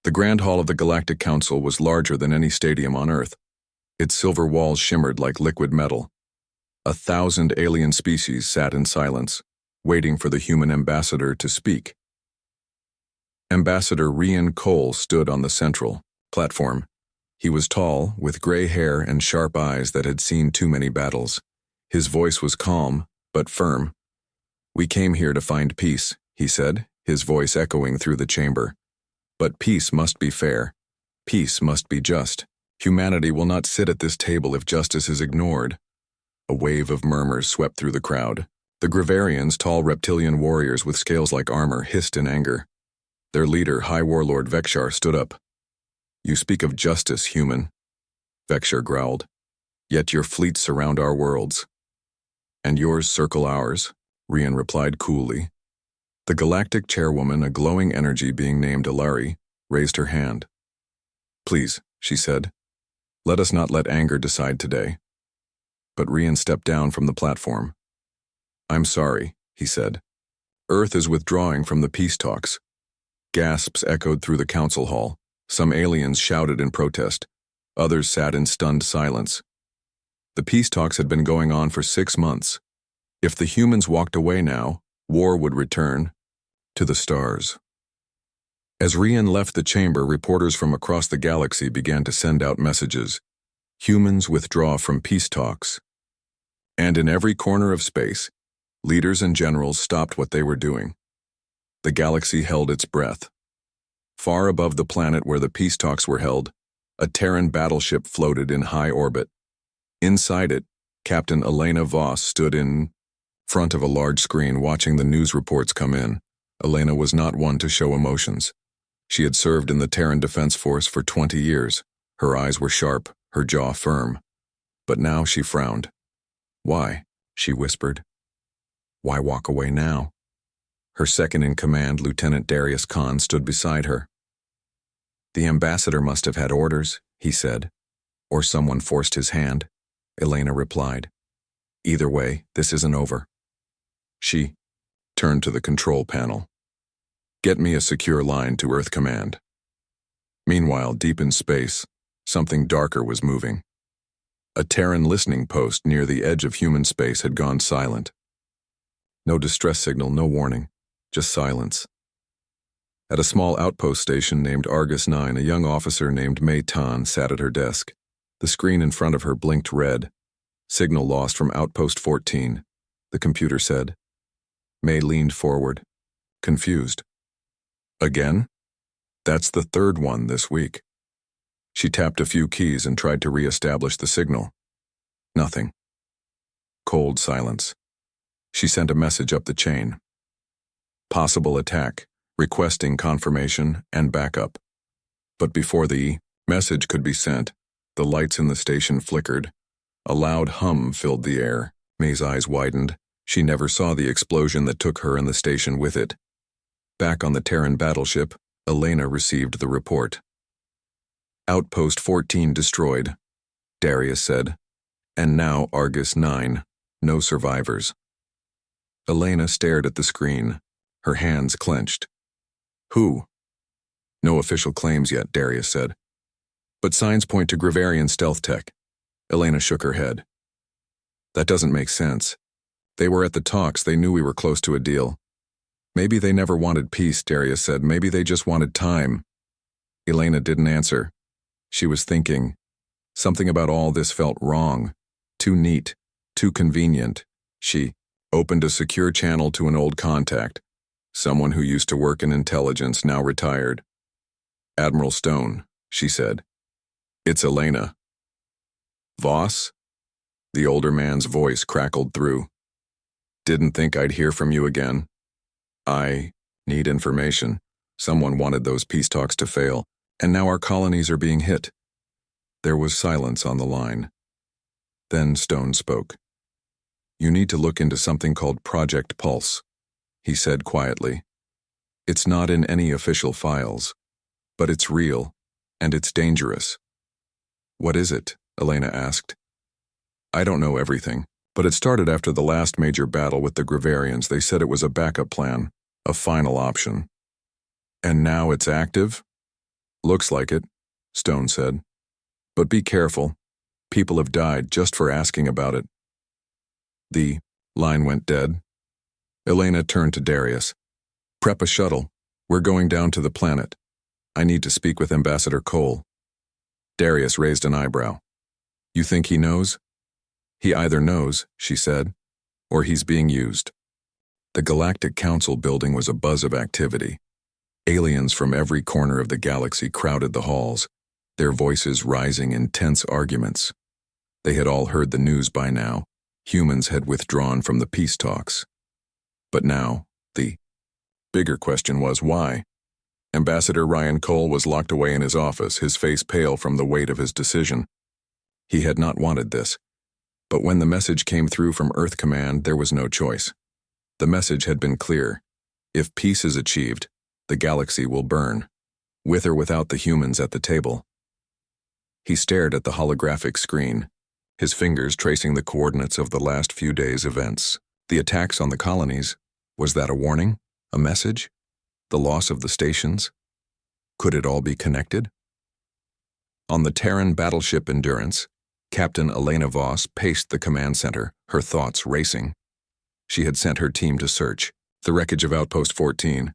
The Grand Hall of the Galactic Council was larger than any stadium on Earth. Its silver walls shimmered like liquid metal. 1,000 alien species sat in silence, waiting for the human ambassador to speak. Ambassador Rian Cole stood on the central platform. He was tall, with gray hair and sharp eyes that had seen too many battles. His voice was calm, but firm. "We came here to find peace," he said, his voice echoing through the chamber. "But peace must be fair. Peace must be just. Humanity will not sit at this table if justice is ignored." A wave of murmurs swept through the crowd. The Gravarians, tall reptilian warriors with scales like armor, hissed in anger. Their leader, High Warlord Vekshar, stood up. "You speak of justice, human," Vekshar growled. "Yet your fleets surround our worlds." "And yours circle ours," Rian replied coolly. The galactic chairwoman, a glowing energy being named Ilari, raised her hand. "Please," she said, "let us not let anger decide today." But Rian stepped down from the platform. "I'm sorry," he said. "Earth is withdrawing from the peace talks." Gasps echoed through the council hall. Some aliens shouted in protest. Others sat in stunned silence. The peace talks had been going on for 6 months. If the humans walked away now, war would return to the stars. As Rian left the chamber, reporters from across the galaxy began to send out messages. Humans withdraw from peace talks. And in every corner of space, leaders and generals stopped what they were doing. The galaxy held its breath. Far above the planet where the peace talks were held, a Terran battleship floated in high orbit. Inside it, Captain Elena Voss stood in front of a large screen watching the news reports come in. Elena was not one to show emotions. She had served in the Terran Defense Force for 20 years. Her eyes were sharp, her jaw firm. But now she frowned. "Why?" she whispered. "Why walk away now?" Her second-in-command, Lieutenant Darius Khan, stood beside her. "The ambassador must have had orders," he said. "Or someone forced his hand," Elena replied. "Either way, this isn't over." She turned to the control panel. "Get me a secure line to Earth Command." Meanwhile, deep in space, something darker was moving. A Terran listening post near the edge of human space had gone silent. No distress signal, no warning, just silence. At a small outpost station named Argus 9, a young officer named Mei Tan sat at her desk. The screen in front of her blinked red. "Signal lost from Outpost 14, the computer said. Mei leaned forward, confused. "Again? That's the 3rd one this week." She tapped a few keys and tried to re-establish the signal. Nothing. Cold silence. She sent a message up the chain. "Possible attack, requesting confirmation and backup." But before the message could be sent, the lights in the station flickered. A loud hum filled the air. Mei's eyes widened. She never saw the explosion that took her and the station with it. Back on the Terran battleship, Elena received the report. "Outpost 14 destroyed," Darius said. "And now Argus 9, no survivors." Elena stared at the screen, her hands clenched. "Who?" "No official claims yet," Darius said. "But signs point to Gravarian stealth tech." Elena shook her head. "That doesn't make sense. They were at the talks, they knew we were close to a deal." "Maybe they never wanted peace," Darius said. "Maybe they just wanted time." Elena didn't answer. She was thinking. Something about all this felt wrong. Too neat, too convenient. She opened a secure channel to an old contact. Someone who used to work in intelligence, now retired. "Admiral Stone," she said. "It's Elena." "Voss?" The older man's voice crackled through. "Didn't think I'd hear from you again. I need information. Someone wanted those peace talks to fail, and now our colonies are being hit." There was silence on the line. Then Stone spoke. "You need to look into something called Project Pulse," he said quietly. "It's not in any official files, but it's real, and it's dangerous." "What is it?" Elena asked. "I don't know everything, but it started after the last major battle with the Gravarians. They said it was a backup plan, a final option." "And now it's active?" Looks like it, Stone said. But be careful. People have died just for asking about it. The line went dead. Elena turned to Darius. Prep a shuttle. We're going down to the planet. I need to speak with Ambassador Cole. Darius raised an eyebrow. You think he knows? He either knows, she said, or he's being used. The Galactic Council building was a buzz of activity. Aliens from every corner of the galaxy crowded the halls, their voices rising in tense arguments. They had all heard the news by now. Humans had withdrawn from the peace talks. But now, the bigger question was why? Ambassador Ryan Cole was locked away in his office, his face pale from the weight of his decision. He had not wanted this. But when the message came through from Earth Command, there was no choice. The message had been clear. If peace is achieved, the galaxy will burn, with or without the humans at the table. He stared at the holographic screen, his fingers tracing the coordinates of the last few days' events. The attacks on the colonies, was that a warning? A message? The loss of the stations? Could it all be connected? On the Terran battleship Endurance, Captain Elena Voss paced the command center, her thoughts racing. She had sent her team to search the wreckage of Outpost 14,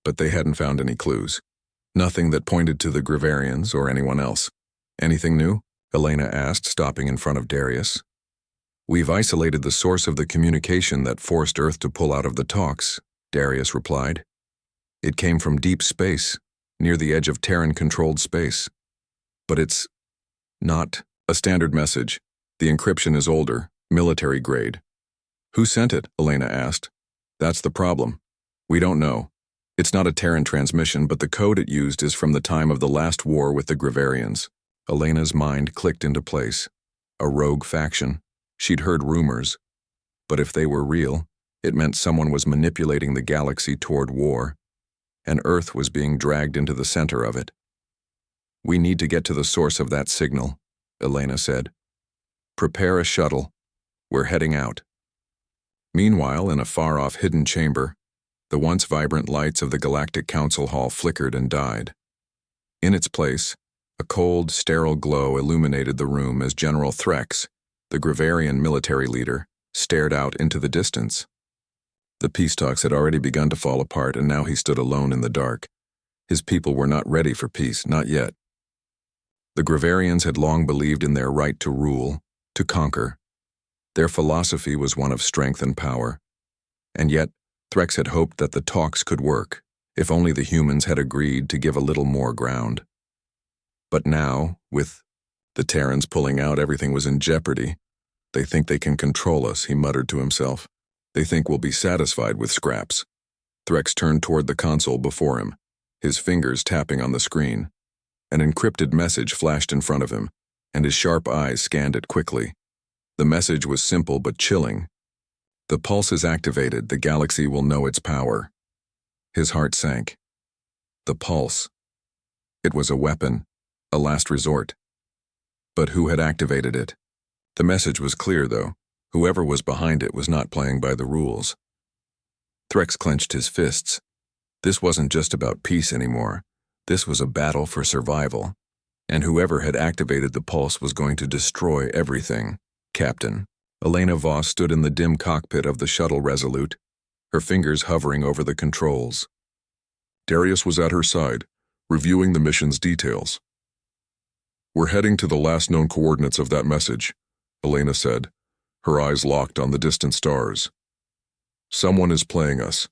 but they hadn't found any clues. Nothing that pointed to the Grivarians or anyone else. Anything new? Elena asked, stopping in front of Darius. We've isolated the source of the communication that forced Earth to pull out of the talks, Darius replied. It came from deep space, near the edge of Terran-controlled space. But it's not a standard message. The encryption is older, military grade. Who sent it? Elena asked. That's the problem. We don't know. It's not a Terran transmission, but the code it used is from the time of the last war with the Grivarians. Elena's mind clicked into place. A rogue faction. She'd heard rumors. But if they were real, it meant someone was manipulating the galaxy toward war, and Earth was being dragged into the center of it. We need to get to the source of that signal, Elena said. Prepare a shuttle. We're heading out. Meanwhile, in a far-off hidden chamber, the once vibrant lights of the Galactic Council Hall flickered and died. In its place, a cold, sterile glow illuminated the room as General Threx, the Grivarian military leader, stared out into the distance. The peace talks had already begun to fall apart, and now he stood alone in the dark. His people were not ready for peace, not yet. The Grivarians had long believed in their right to rule, to conquer. Their philosophy was one of strength and power. And yet, Threx had hoped that the talks could work, if only the humans had agreed to give a little more ground. But now, with the Terrans pulling out, everything was in jeopardy. They think they can control us, he muttered to himself. They think we'll be satisfied with scraps. Threx turned toward the console before him, his fingers tapping on the screen. An encrypted message flashed in front of him, and his sharp eyes scanned it quickly. The message was simple but chilling. The pulse is activated, the galaxy will know its power. His heart sank. The pulse. It was a weapon, a last resort. But who had activated it? The message was clear, though. Whoever was behind it was not playing by the rules. Threx clenched his fists. This wasn't just about peace anymore. This was a battle for survival. And whoever had activated the pulse was going to destroy everything. Captain. Elena Voss stood in the dim cockpit of the shuttle Resolute, her fingers hovering over the controls. Darius was at her side, reviewing the mission's details. We're heading to the last known coordinates of that message, Elena said, her eyes locked on the distant stars. Someone is playing us.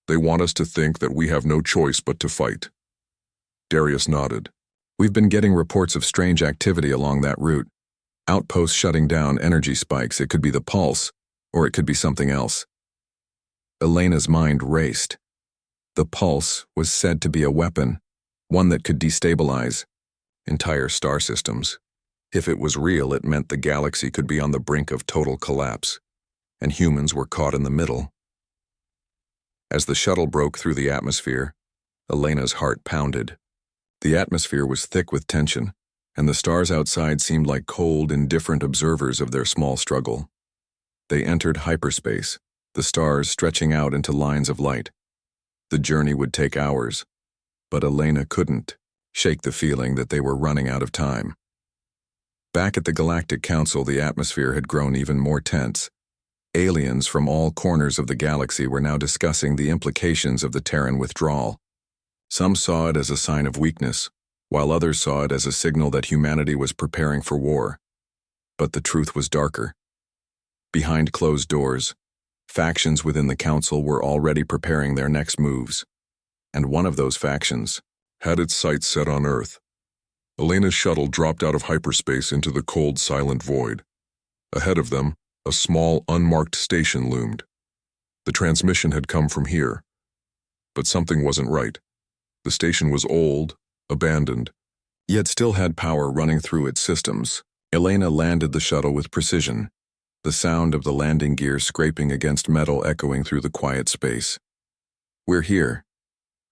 They want us to think that we have no choice but to fight. Darius nodded. We've been getting reports of strange activity along that route. Outposts shutting down, energy spikes. It could be the pulse, or it could be something else. Elena's mind raced. The pulse was said to be a weapon, one that could destabilize entire star systems. If it was real, it meant the galaxy could be on the brink of total collapse, and humans were caught in the middle. As the shuttle broke through the atmosphere, Elena's heart pounded. The atmosphere was thick with tension, and the stars outside seemed like cold, indifferent observers of their small struggle. They entered hyperspace, the stars stretching out into lines of light. The journey would take hours, but Elena couldn't. shake the feeling that they were running out of time. Back at the Galactic Council, the atmosphere had grown even more tense. Aliens from all corners of the galaxy were now discussing the implications of the Terran withdrawal. Some saw it as a sign of weakness, while others saw it as a signal that humanity was preparing for war. But the truth was darker. Behind closed doors, factions within the Council were already preparing their next moves. And one of those factions had its sights set on Earth. Elena's shuttle dropped out of hyperspace into the cold, silent void. Ahead of them, a small, unmarked station loomed. The transmission had come from here. But something wasn't right. The station was old, abandoned, yet still had power running through its systems. Elena landed the shuttle with precision, the sound of the landing gear scraping against metal echoing through the quiet space. "We're here,"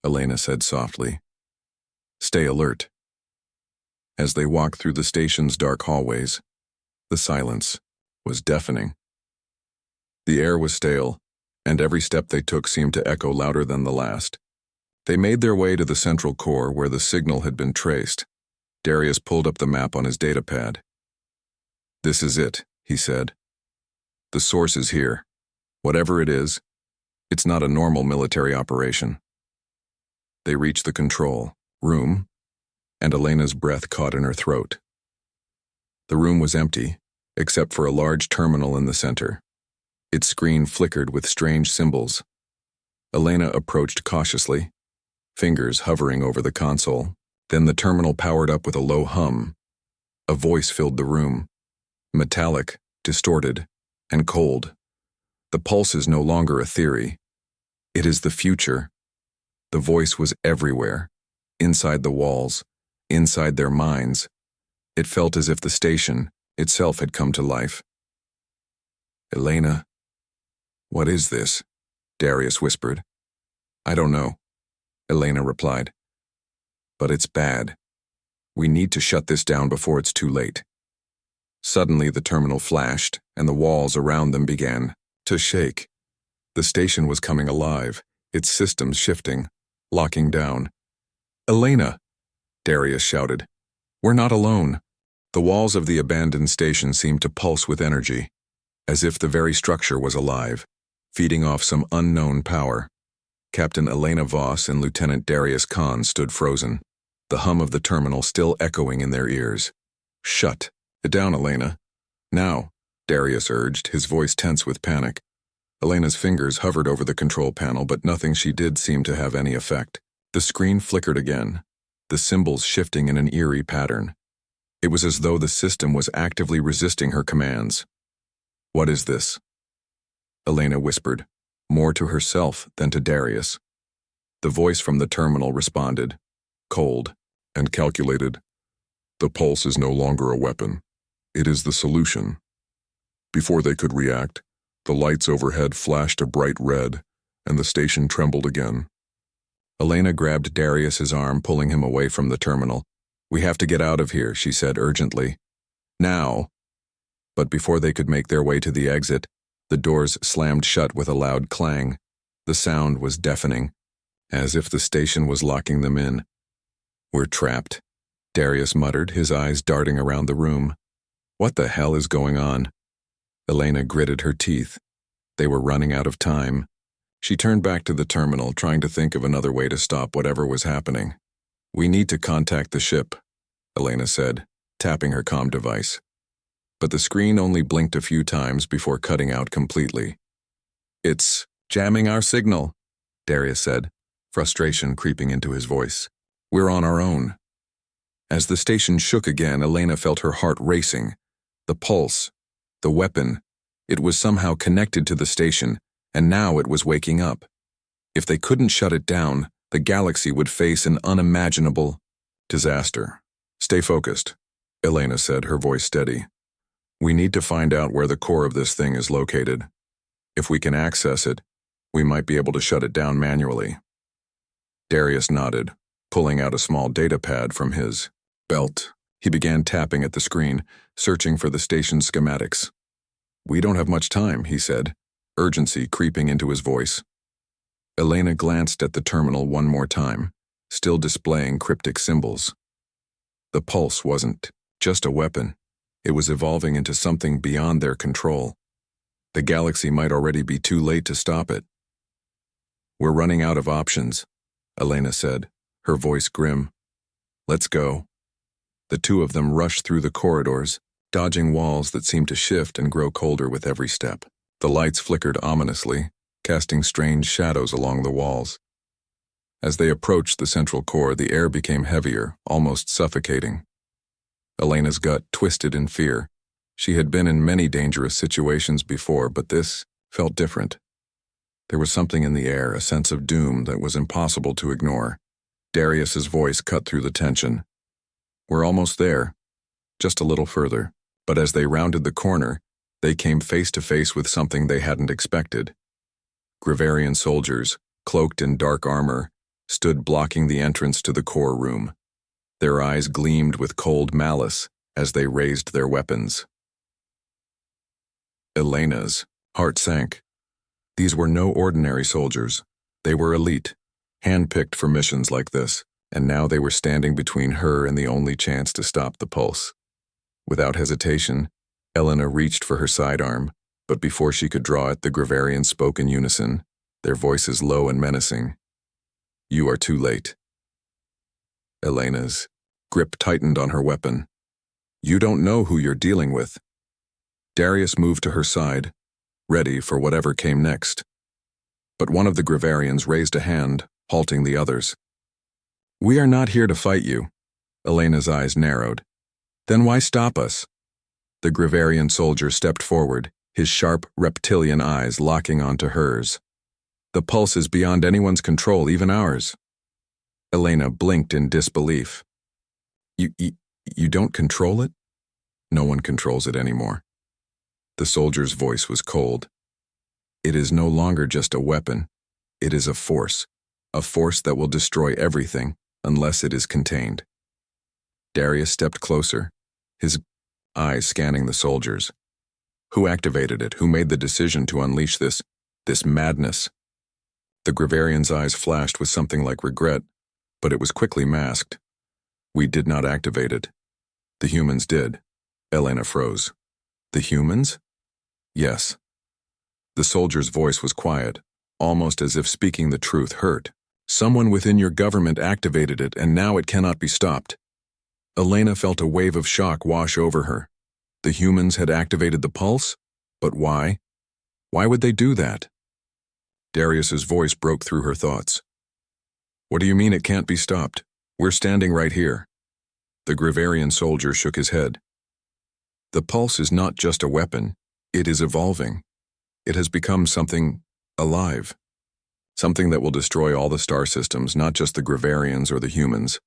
Elena said softly. "Stay alert." As they walked through the station's dark hallways, the silence was deafening. The air was stale, and every step they took seemed to echo louder than the last. They made their way to the central core where the signal had been traced. Darius pulled up the map on his datapad. "This is it," he said. "The source is here. Whatever it is, it's not a normal military operation." They reached the control room, and Elena's breath caught in her throat. The room was empty, except for a large terminal in the center. Its screen flickered with strange symbols. Elena approached cautiously, fingers hovering over the console. Then the terminal powered up with a low hum. A voice filled the room, metallic, distorted, and cold. The pulse is no longer a theory. It is the future. The voice was everywhere, inside the walls, inside their minds. It felt as if the station itself had come to life. "Elena, what is this?" Darius whispered. "I don't know," Elena replied. "But it's bad. We need to shut this down before it's too late." Suddenly the terminal flashed, and the walls around them began to shake. The station was coming alive, its systems shifting, locking down. "Elena!" Darius shouted. "We're not alone." The walls of the abandoned station seemed to pulse with energy, as if the very structure was alive, feeding off some unknown power. Captain Elena Voss and Lieutenant Darius Kahn stood frozen, the hum of the terminal still echoing in their ears. "Shut it down, Elena. Now," Darius urged, his voice tense with panic. Elena's fingers hovered over the control panel, but nothing she did seemed to have any effect. The screen flickered again, the symbols shifting in an eerie pattern. It was as though the system was actively resisting her commands. "What is this?" Elena whispered, more to herself than to Darius. The voice from the terminal responded, cold and calculated. "The pulse is no longer a weapon. It is the solution." Before they could react, the lights overhead flashed a bright red, and the station trembled again. Elena grabbed Darius's arm, pulling him away from the terminal. "We have to get out of here," she said urgently. "Now." But before they could make their way to the exit, the doors slammed shut with a loud clang. The sound was deafening, as if the station was locking them in. "We're trapped," Darius muttered, his eyes darting around the room. "What the hell is going on?" Elena gritted her teeth. They were running out of time. She turned back to the terminal, trying to think of another way to stop whatever was happening. "We need to contact the ship," Elena said, tapping her comm device. But the screen only blinked a few times before cutting out completely. "It's jamming our signal," Darius said, frustration creeping into his voice. "We're on our own." As the station shook again, Elena felt her heart racing. The pulse, the weapon, it was somehow connected to the station, and now it was waking up. If they couldn't shut it down, the galaxy would face an unimaginable disaster. "Stay focused," Elena said, her voice steady. "We need to find out where the core of this thing is located. If we can access it, we might be able to shut it down manually." Darius nodded, pulling out a small datapad from his belt. He began tapping at the screen, searching for the station's schematics. "We don't have much time," he said, urgency creeping into his voice. Elena glanced at the terminal one more time, still displaying cryptic symbols. The pulse wasn't just a weapon. It was evolving into something beyond their control. The galaxy might already be too late to stop it. "We're running out of options," Elena said, her voice grim. "Let's go." The two of them rushed through the corridors, dodging walls that seemed to shift and grow colder with every step. The lights flickered ominously, casting strange shadows along the walls. As they approached the central core, the air became heavier, almost suffocating. Elena's gut twisted in fear. She had been in many dangerous situations before, but this felt different. There was something in the air, a sense of doom that was impossible to ignore. Darius's voice cut through the tension. "We're almost there. Just a little further." But as they rounded the corner, they came face to face with something they hadn't expected. Grivarian soldiers, cloaked in dark armor, stood blocking the entrance to the core room. Their eyes gleamed with cold malice as they raised their weapons. Elena's heart sank. These were no ordinary soldiers. They were elite, handpicked for missions like this, and now they were standing between her and the only chance to stop the pulse. Without hesitation, Elena reached for her sidearm, but before she could draw it, the Grivarians spoke in unison, their voices low and menacing. "You are too late." Elena's grip tightened on her weapon. "You don't know who you're dealing with." Darius moved to her side, ready for whatever came next. But one of the Grivarians raised a hand, halting the others. "We are not here to fight you." Elena's eyes narrowed. "Then why stop us?" The Grivarian soldier stepped forward, his sharp, reptilian eyes locking onto hers. "The pulse is beyond anyone's control, even ours." Elena blinked in disbelief. You don't control it?" "No one controls it anymore." The soldier's voice was cold. "It is no longer just a weapon. It is a force that will destroy everything unless it is contained." Darius stepped closer, his eyes scanning the soldiers. "Who activated it? Who made the decision to unleash this madness?" The Grivarian's eyes flashed with something like regret, but it was quickly masked. "We did not activate it. The humans did." Elena froze. "The humans?" "Yes." The soldier's voice was quiet, almost as if speaking the truth hurt. "Someone within your government activated it, and now it cannot be stopped." Elena felt a wave of shock wash over her. The humans had activated the pulse? But why? Why would they do that? Darius's voice broke through her thoughts. "What do you mean it can't be stopped? We're standing right here." The Grivarian soldier shook his head. "The pulse is not just a weapon. It is evolving. It has become something alive. Something that will destroy all the star systems, not just the Grivarians or the humans.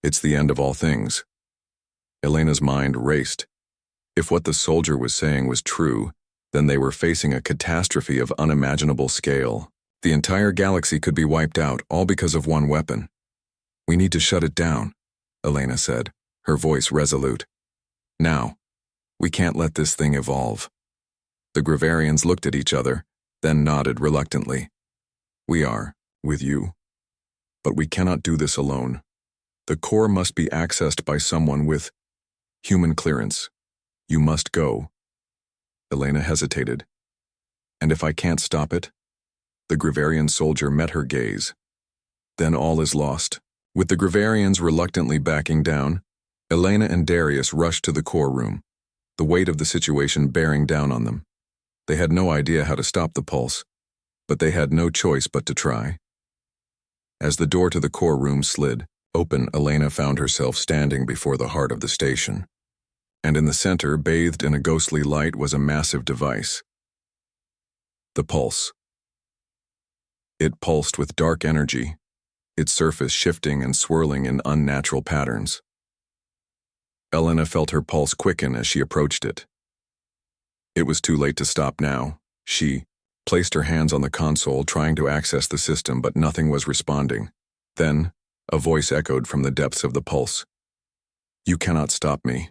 It's the end of all things." Elena's mind raced. If what the soldier was saying was true, then they were facing a catastrophe of unimaginable scale. The entire galaxy could be wiped out, all because of one weapon. "We need to shut it down," Elena said, her voice resolute. "Now. We can't let this thing evolve." The Grivarians looked at each other, then nodded reluctantly. "We are, with you. But we cannot do this alone. The core must be accessed by someone with human clearance. You must go." Elena hesitated. "And if I can't stop it?" The Grivarian soldier met her gaze. "Then all is lost." With the Grivarians reluctantly backing down, Elena and Darius rushed to the core room, the weight of the situation bearing down on them. They had no idea how to stop the pulse, but they had no choice but to try. As the door to the core room slid open, Elena found herself standing before the heart of the station. And in the center, bathed in a ghostly light, was a massive device. The pulse. It pulsed with dark energy, its surface shifting and swirling in unnatural patterns. Elena felt her pulse quicken as she approached it. It was too late to stop now. She placed her hands on the console, trying to access the system, but nothing was responding. Then, a voice echoed from the depths of the pulse. "You cannot stop me.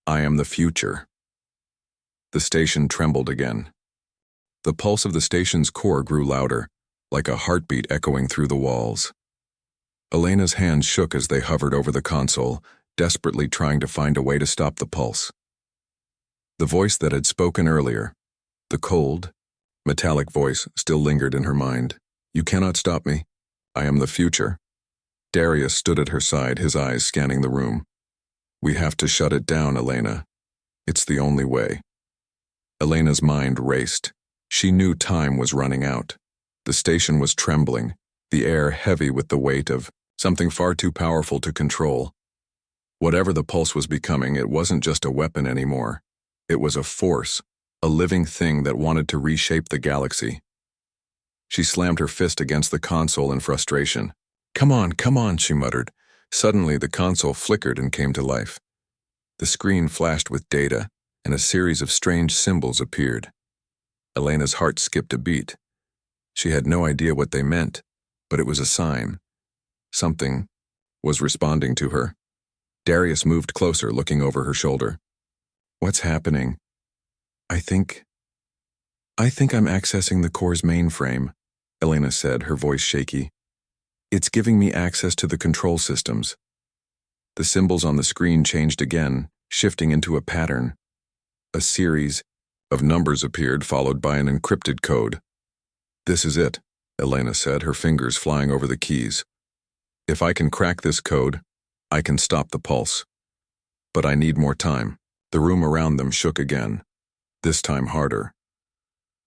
I am the future." The station trembled again. The pulse of the station's core grew louder, like a heartbeat echoing through the walls. Elena's hands shook as they hovered over the console, desperately trying to find a way to stop the pulse. The voice that had spoken earlier, the cold, metallic voice, still lingered in her mind. "You cannot stop me. I am the future." Darius stood at her side, his eyes scanning the room. "We have to shut it down, Elena. It's the only way." Elena's mind raced. She knew time was running out. The station was trembling, the air heavy with the weight of something far too powerful to control. Whatever the pulse was becoming, it wasn't just a weapon anymore. It was a force, a living thing that wanted to reshape the galaxy. She slammed her fist against the console in frustration. Come on," she muttered. Suddenly, the console flickered and came to life. The screen flashed with data, and a series of strange symbols appeared. Elena's heart skipped a beat. She had no idea what they meant, but it was a sign. Something was responding to her. Darius moved closer, looking over her shoulder. "What's happening?" I think I'm accessing the core's mainframe," Elena said, her voice shaky. "It's giving me access to the control systems." The symbols on the screen changed again, shifting into a pattern. A series of numbers appeared, followed by an encrypted code. "This is it," Elena said, her fingers flying over the keys. "If I can crack this code, I can stop the pulse. But I need more time." The room around them shook again, this time harder.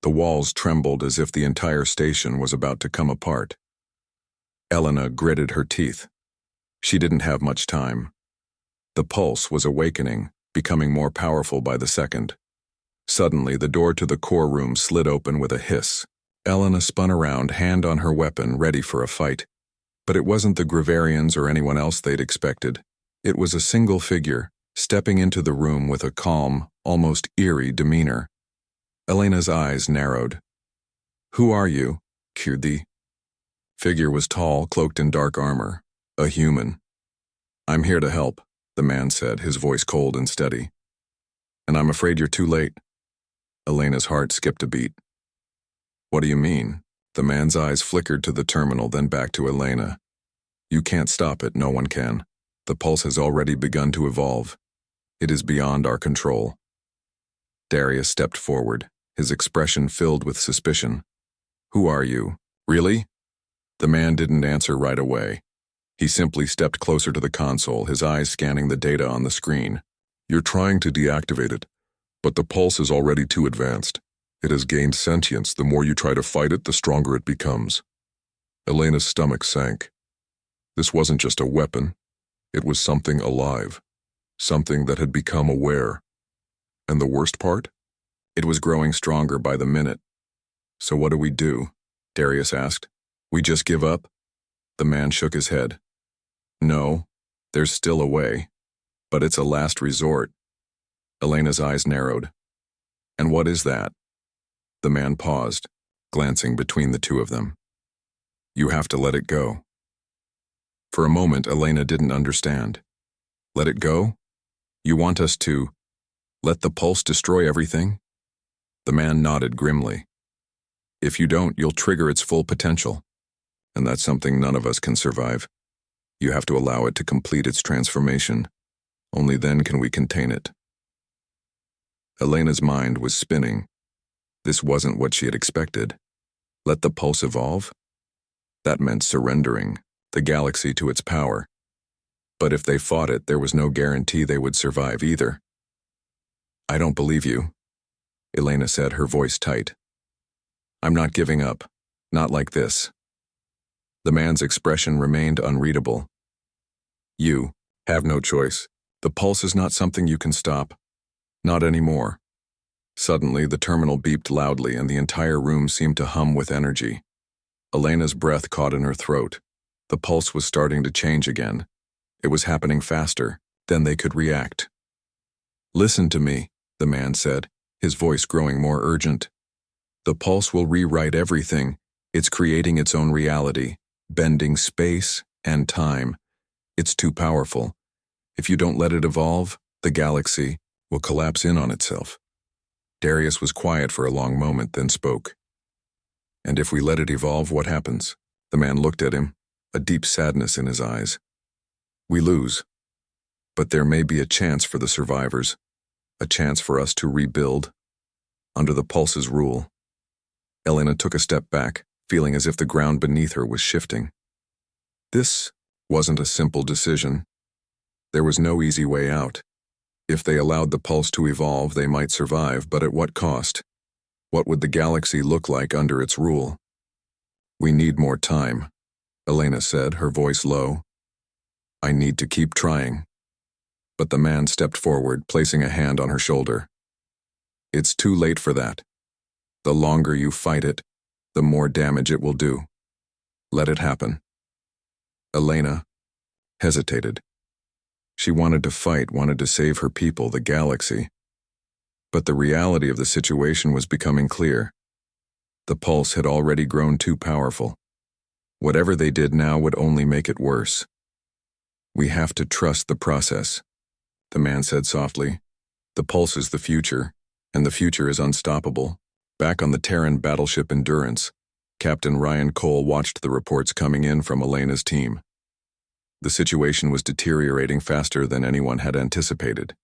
The walls trembled as if the entire station was about to come apart. Elena gritted her teeth. She didn't have much time. The pulse was awakening, becoming more powerful by the second. Suddenly, the door to the core room slid open with a hiss. Elena spun around, hand on her weapon, ready for a fight. But it wasn't the Gravarians or anyone else they'd expected. It was a single figure, stepping into the room with a calm, almost eerie demeanor. Elena's eyes narrowed. "Who are you?" The figure was tall, cloaked in dark armor. A human. "I'm here to help," the man said, his voice cold and steady. "And I'm afraid you're too late." Elena's heart skipped a beat. "What do you mean?" The man's eyes flickered to the terminal, then back to Elena. "You can't stop it, no one can. The pulse has already begun to evolve. It is beyond our control." Darius stepped forward, his expression filled with suspicion. "Who are you? Really?" The man didn't answer right away. He simply stepped closer to the console, his eyes scanning the data on the screen. "You're trying to deactivate it, but the pulse is already too advanced. It has gained sentience. The more you try to fight it, the stronger it becomes." Elena's stomach sank. This wasn't just a weapon. It was something alive. Something that had become aware. And the worst part? It was growing stronger by the minute. "So what do we do?" Darius asked. "We just give up?" The man shook his head. "No, there's still a way. But it's a last resort." Elena's eyes narrowed. "And what is that?" The man paused, glancing between the two of them. "You have to let it go." For a moment, Elena didn't understand. "Let it go? You want us to let the pulse destroy everything?" The man nodded grimly. "If you don't, you'll trigger its full potential. And that's something none of us can survive. You have to allow it to complete its transformation. Only then can we contain it." Elena's mind was spinning. This wasn't what she had expected. Let the pulse evolve? That meant surrendering the galaxy to its power. But if they fought it, there was no guarantee they would survive either. "I don't believe you," Elena said, her voice tight. "I'm not giving up. Not like this." The man's expression remained unreadable. "You have no choice. The pulse is not something you can stop. Not anymore." Suddenly, the terminal beeped loudly and the entire room seemed to hum with energy. Elena's breath caught in her throat. The pulse was starting to change again. It was happening faster than they could react. "Listen to me," the man said, his voice growing more urgent. "The pulse will rewrite everything. It's creating its own reality, bending space and time. It's too powerful. If you don't let it evolve, the galaxy will collapse in on itself." Darius was quiet for a long moment, then spoke. "And if we let it evolve, what happens?" The man looked at him, a deep sadness in his eyes. We lose. But there may be a chance for the survivors, a chance for us to rebuild. Under the Pulse's rule. Elena took a step back, feeling as if the ground beneath her was shifting. This wasn't a simple decision. There was no easy way out. If they allowed the Pulse to evolve, they might survive, but at what cost? What would the galaxy look like under its rule? We need more time, Elena said, her voice low. I need to keep trying. But the man stepped forward, placing a hand on her shoulder. It's too late for that. The longer you fight it, the more damage it will do. Let it happen. Elena hesitated. She wanted to fight, wanted to save her people, the galaxy. But the reality of the situation was becoming clear. The Pulse had already grown too powerful. Whatever they did now would only make it worse. We have to trust the process, the man said softly. The Pulse is the future, and the future is unstoppable. Back on the Terran battleship Endurance, Captain Ryan Cole watched the reports coming in from Elena's team. The situation was deteriorating faster than anyone had anticipated.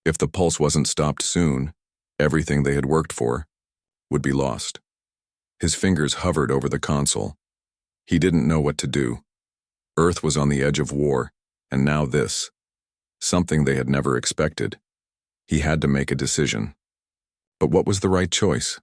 If the Pulse wasn't stopped soon, everything they had worked for would be lost. His fingers hovered over the console. He didn't know what to do. Earth was on the edge of war, and now this. Something they had never expected. He had to make a decision. But what was the right choice?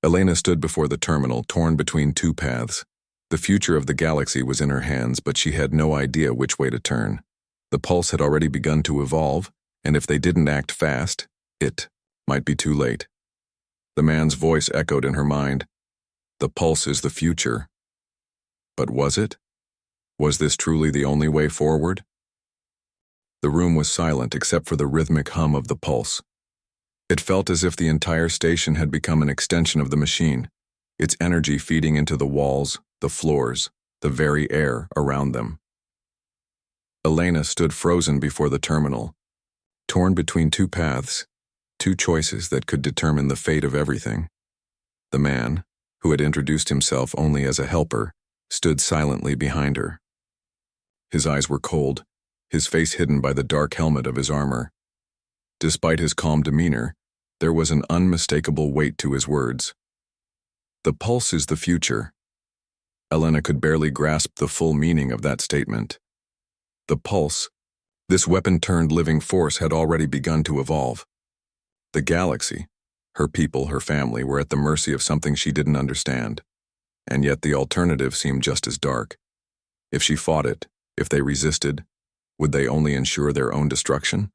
Elena stood before the terminal, torn between two paths. The future of the galaxy was in her hands, but she had no idea which way to turn. The Pulse had already begun to evolve, and if they didn't act fast, it might be too late. The man's voice echoed in her mind. The Pulse is the future. But was it? Was this truly the only way forward? The room was silent except for the rhythmic hum of the Pulse. It felt as if the entire station had become an extension of the machine, its energy feeding into the walls, the floors, the very air around them. Elena stood frozen before the terminal, torn between two paths, two choices that could determine the fate of everything. The man, who had introduced himself only as a helper, stood silently behind her. His eyes were cold, his face hidden by the dark helmet of his armor. Despite his calm demeanor, there was an unmistakable weight to his words. The Pulse is the future. Elena could barely grasp the full meaning of that statement. The Pulse, this weapon-turned living force, had already begun to evolve. The galaxy, her people, her family, were at the mercy of something she didn't understand. And yet the alternative seemed just as dark. If she fought it, if they resisted, would they only ensure their own destruction?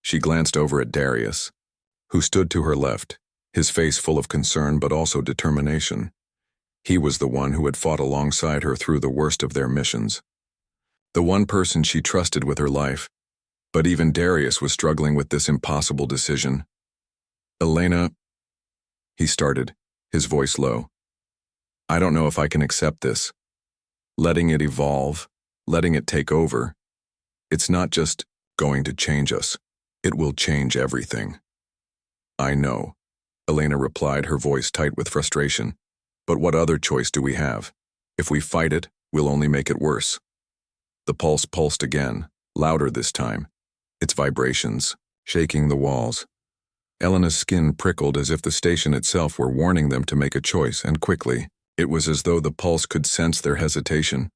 She glanced over at Darius, who stood to her left, his face full of concern but also determination. He was the one who had fought alongside her through the worst of their missions. The one person she trusted with her life. But even Darius was struggling with this impossible decision. Elena, he started, his voice low. I don't know if I can accept this. Letting it evolve, letting it take over. It's not just going to change us. It will change everything. I know, Elena replied, her voice tight with frustration. But what other choice do we have? If we fight it, we'll only make it worse. The Pulse pulsed again, louder this time, its vibrations shaking the walls. Elena's skin prickled as if the station itself were warning them to make a choice, and quickly. It was as though the Pulse could sense their hesitation.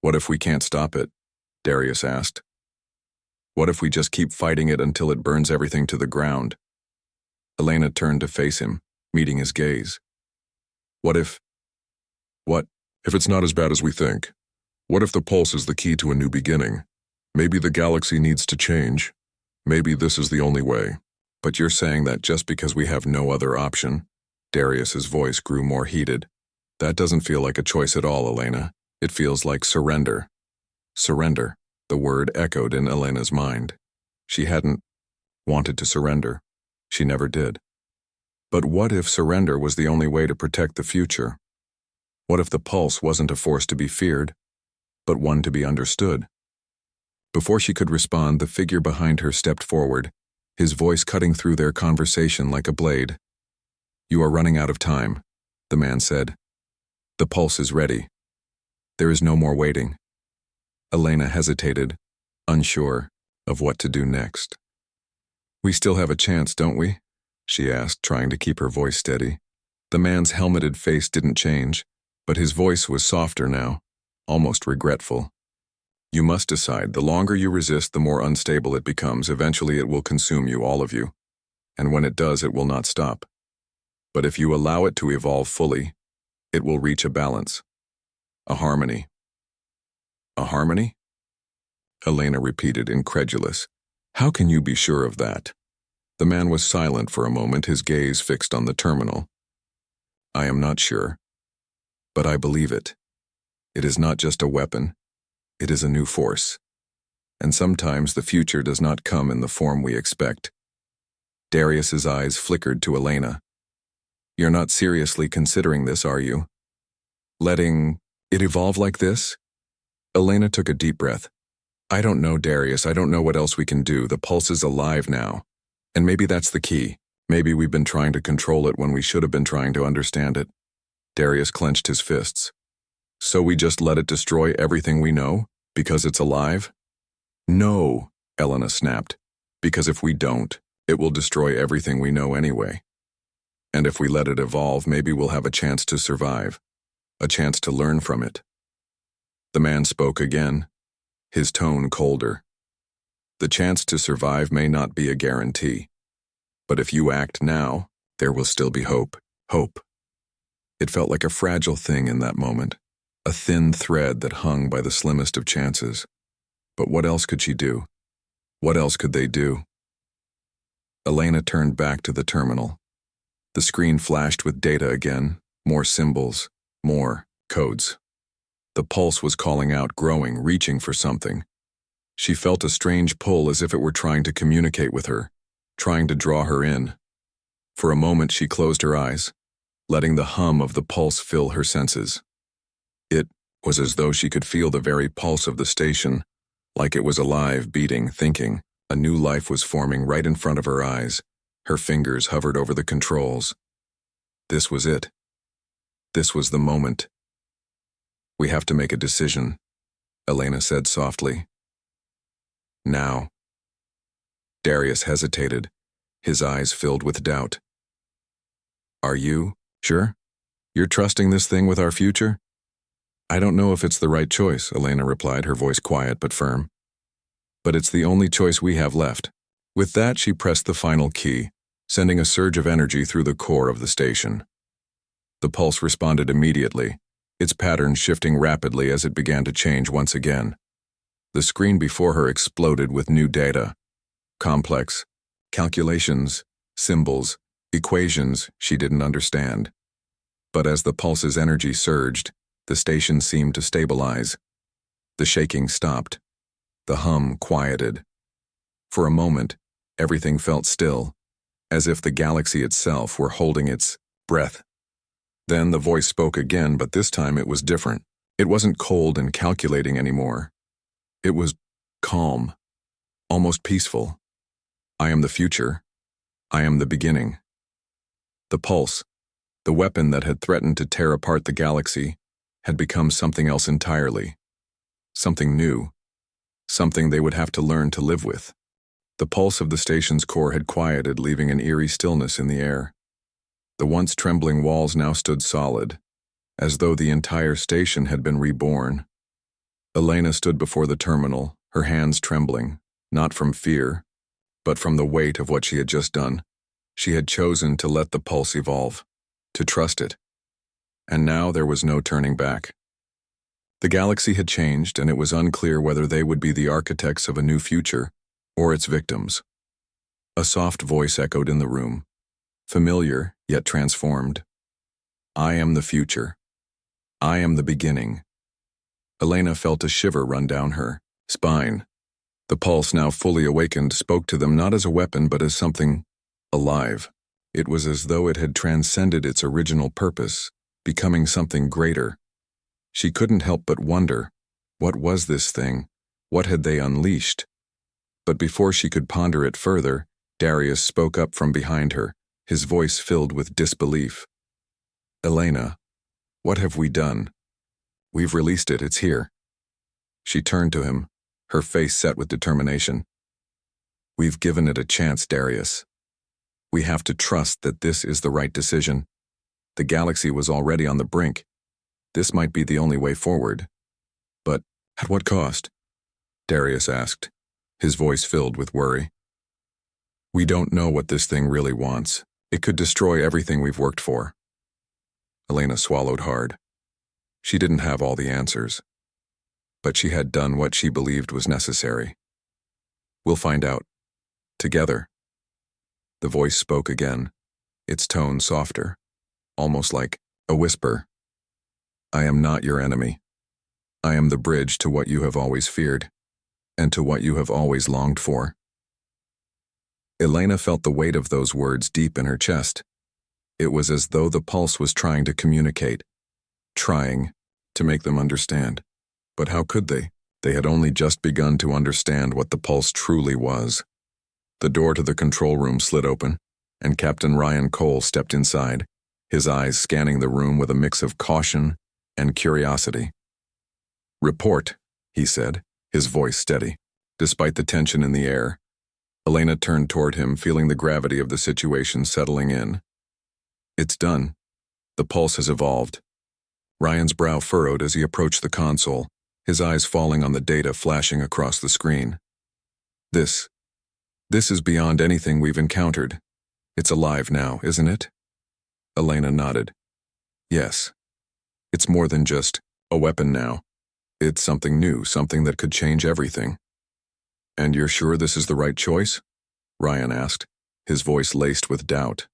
What if we can't stop it? Darius asked. What if we just keep fighting it until it burns everything to the ground? Elena turned to face him, meeting his gaze. What if it's not as bad as we think? What if the Pulse is the key to a new beginning? Maybe the galaxy needs to change. Maybe this is the only way. But you're saying that just because we have no other option? Darius's voice grew more heated. That doesn't feel like a choice at all, Elena. It feels like surrender. Surrender, the word echoed in Elena's mind. She hadn't wanted to surrender. She never did. But what if surrender was the only way to protect the future? What if the Pulse wasn't a force to be feared, but one to be understood? Before she could respond, the figure behind her stepped forward, his voice cutting through their conversation like a blade. You are running out of time, the man said. The Pulse is ready. There is no more waiting. Elena hesitated, unsure of what to do next. We still have a chance, don't we? She asked, trying to keep her voice steady. The man's helmeted face didn't change, but his voice was softer now, almost regretful. You must decide. The longer you resist, the more unstable it becomes. Eventually it will consume you, all of you. And when it does, it will not stop. But if you allow it to evolve fully, it will reach a balance. A harmony. A harmony? Elena repeated, incredulous. How can you be sure of that? The man was silent for a moment, his gaze fixed on the terminal. I am not sure. But I believe it. It is not just a weapon. It is a new force. And sometimes the future does not come in the form we expect. Darius's eyes flickered to Elena. You're not seriously considering this, are you? Letting it evolve like this? Elena took a deep breath. I don't know, Darius. I don't know what else we can do. The pulse is alive now. And maybe that's the key. Maybe we've been trying to control it when we should have been trying to understand it. Darius clenched his fists. So we just let it destroy everything we know? Because it's alive? No, Elena snapped. Because if we don't, it will destroy everything we know anyway. And if we let it evolve, maybe we'll have a chance to survive. A chance to learn from it. The man spoke again, his tone colder. The chance to survive may not be a guarantee. But if you act now, there will still be hope. Hope. It felt like a fragile thing in that moment, a thin thread that hung by the slimmest of chances. But what else could she do? What else could they do? Elena turned back to the terminal. The screen flashed with data again, more symbols, more codes. The pulse was calling out, growing, reaching for something. She felt a strange pull as if it were trying to communicate with her, trying to draw her in. For a moment she closed her eyes, letting the hum of the pulse fill her senses. It was as though she could feel the very pulse of the station, like it was alive, beating, thinking. A new life was forming right in front of her eyes. Her fingers hovered over the controls. This was it. This was the moment. We have to make a decision, Elena said softly. Now. Darius hesitated, his eyes filled with doubt. Are you sure? You're trusting this thing with our future? I don't know if it's the right choice, Elena replied, her voice quiet but firm. But it's the only choice we have left. With that, she pressed the final key, sending a surge of energy through the core of the station. The pulse responded immediately, its pattern shifting rapidly as it began to change once again. The screen before her exploded with new data. Complex calculations, symbols, equations she didn't understand. But as the pulse's energy surged, the station seemed to stabilize. The shaking stopped. The hum quieted. For a moment, everything felt still, as if the galaxy itself were holding its breath. Then the voice spoke again, but this time it was different. It wasn't cold and calculating anymore. It was calm, almost peaceful. I am the future. I am the beginning. The pulse, the weapon that had threatened to tear apart the galaxy, had become something else entirely. Something new. Something they would have to learn to live with. The pulse of the station's core had quieted, leaving an eerie stillness in the air. The once trembling walls now stood solid, as though the entire station had been reborn. Elena stood before the terminal, her hands trembling, not from fear, but from the weight of what she had just done. She had chosen to let the pulse evolve, to trust it. And now there was no turning back. The galaxy had changed, and it was unclear whether they would be the architects of a new future or its victims. A soft voice echoed in the room, familiar yet transformed. I am the future. I am the beginning. Elena felt a shiver run down her spine. The pulse, now fully awakened, spoke to them not as a weapon but as something alive. It was as though it had transcended its original purpose, becoming something greater. She couldn't help but wonder, what was this thing? What had they unleashed? But before she could ponder it further, Darius spoke up from behind her, his voice filled with disbelief. Elena, what have we done? We've released it, it's here. She turned to him, her face set with determination. We've given it a chance, Darius. We have to trust that this is the right decision. The galaxy was already on the brink. This might be the only way forward. But at what cost? Darius asked, his voice filled with worry. We don't know what this thing really wants. It could destroy everything we've worked for. Elena swallowed hard. She didn't have all the answers, but she had done what she believed was necessary. We'll find out. Together. The voice spoke again, its tone softer, almost like a whisper. I am not your enemy. I am the bridge to what you have always feared, and to what you have always longed for. Elena felt the weight of those words deep in her chest. It was as though the pulse was trying to communicate, trying to make them understand. But how could they? They had only just begun to understand what the pulse truly was. The door to the control room slid open, and Captain Ryan Cole stepped inside, his eyes scanning the room with a mix of caution and curiosity. Report, he said, his voice steady, despite the tension in the air. Elena turned toward him, feeling the gravity of the situation settling in. It's done. The pulse has evolved. Ryan's brow furrowed as he approached the console, his eyes falling on the data flashing across the screen. This is beyond anything we've encountered. It's alive now, isn't it? Elena nodded. Yes. It's more than just a weapon now. It's something new, something that could change everything. And you're sure this is the right choice? Ryan asked, his voice laced with doubt.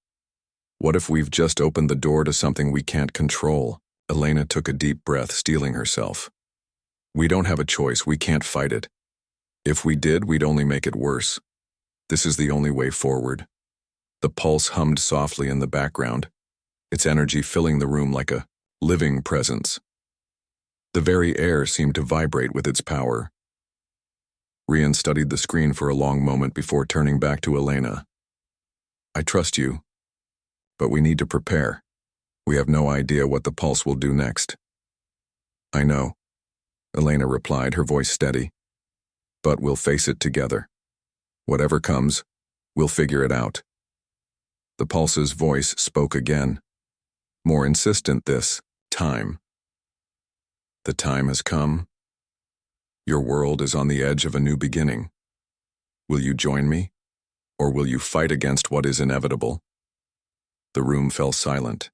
What if we've just opened the door to something we can't control? Elena took a deep breath, steeling herself. We don't have a choice, we can't fight it. If we did, we'd only make it worse. This is the only way forward. The pulse hummed softly in the background, its energy filling the room like a living presence. The very air seemed to vibrate with its power. Ryan studied the screen for a long moment before turning back to Elena. I trust you, but we need to prepare. We have no idea what the pulse will do next. I know, Elena replied, her voice steady. But we'll face it together. Whatever comes, we'll figure it out. The pulse's voice spoke again, more insistent this time. The time has come. Your world is on the edge of a new beginning. Will you join me, or will you fight against what is inevitable? The room fell silent.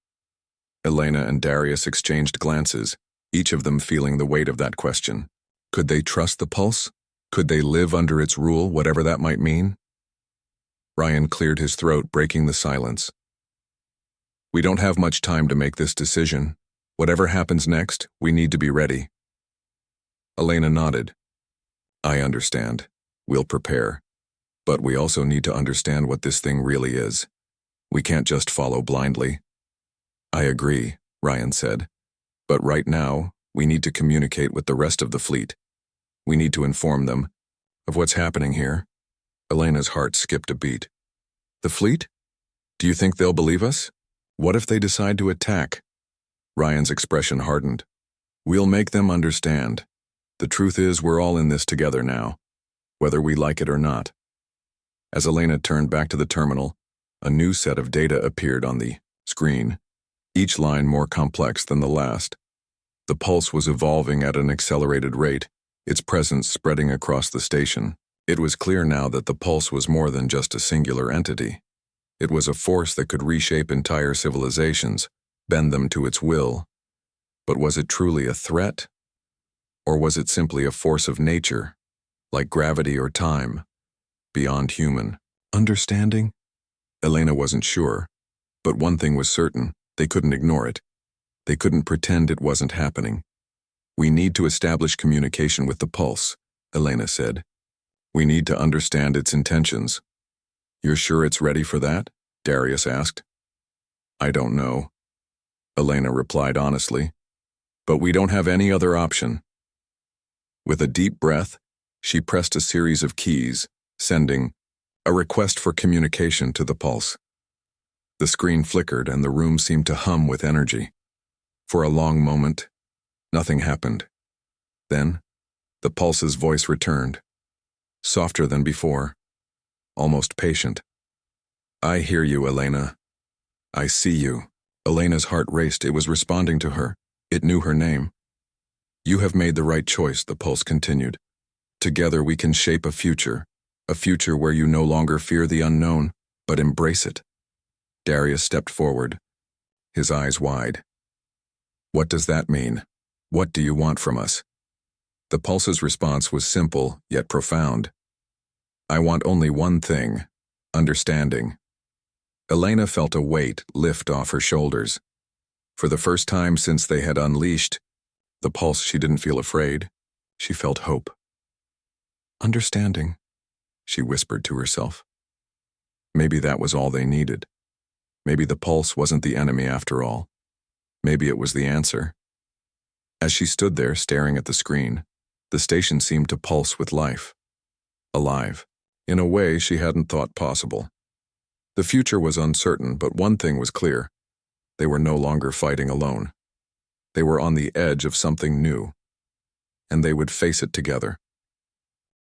Elena and Darius exchanged glances, each of them feeling the weight of that question. Could they trust the pulse? Could they live under its rule, whatever that might mean? Ryan cleared his throat, breaking the silence. We don't have much time to make this decision. Whatever happens next, we need to be ready. Elena nodded. I understand. We'll prepare. But we also need to understand what this thing really is. We can't just follow blindly. I agree, Ryan said. But right now, we need to communicate with the rest of the fleet. We need to inform them of what's happening here. Elena's heart skipped a beat. The fleet? Do you think they'll believe us? What if they decide to attack? Ryan's expression hardened. We'll make them understand. The truth is, we're all in this together now, whether we like it or not. As Elena turned back to the terminal, a new set of data appeared on the screen, each line more complex than the last. The pulse was evolving at an accelerated rate, its presence spreading across the station. It was clear now that the pulse was more than just a singular entity. It was a force that could reshape entire civilizations, bend them to its will. But was it truly a threat? Or was it simply a force of nature, like gravity or time, beyond human understanding? Elena wasn't sure, but one thing was certain, they couldn't ignore it. They couldn't pretend it wasn't happening. We need to establish communication with the pulse, Elena said. We need to understand its intentions. You're sure it's ready for that? Darius asked. I don't know, Elena replied honestly. But we don't have any other option. With a deep breath, she pressed a series of keys, sending a request for communication to the pulse. The screen flickered and the room seemed to hum with energy. For a long moment, Nothing happened. Then, the pulse's voice returned, softer than before, almost patient. I hear you, Elena. I see you. Elena's heart raced. It was responding to her. It knew her name. You have made the right choice, the pulse continued. Together we can shape a future where you no longer fear the unknown, but embrace it. Darius stepped forward, his eyes wide. What does that mean? What do you want from us? The pulse's response was simple, yet profound. I want only one thing, understanding. Elena felt a weight lift off her shoulders. For the first time since they had unleashed the pulse, she didn't feel afraid. She felt hope. Understanding, she whispered to herself. Maybe that was all they needed. Maybe the pulse wasn't the enemy after all. Maybe it was the answer. As she stood there staring at the screen, the station seemed to pulse with life. Alive, in a way she hadn't thought possible. The future was uncertain, but one thing was clear. They were no longer fighting alone. They were on the edge of something new, and they would face it together.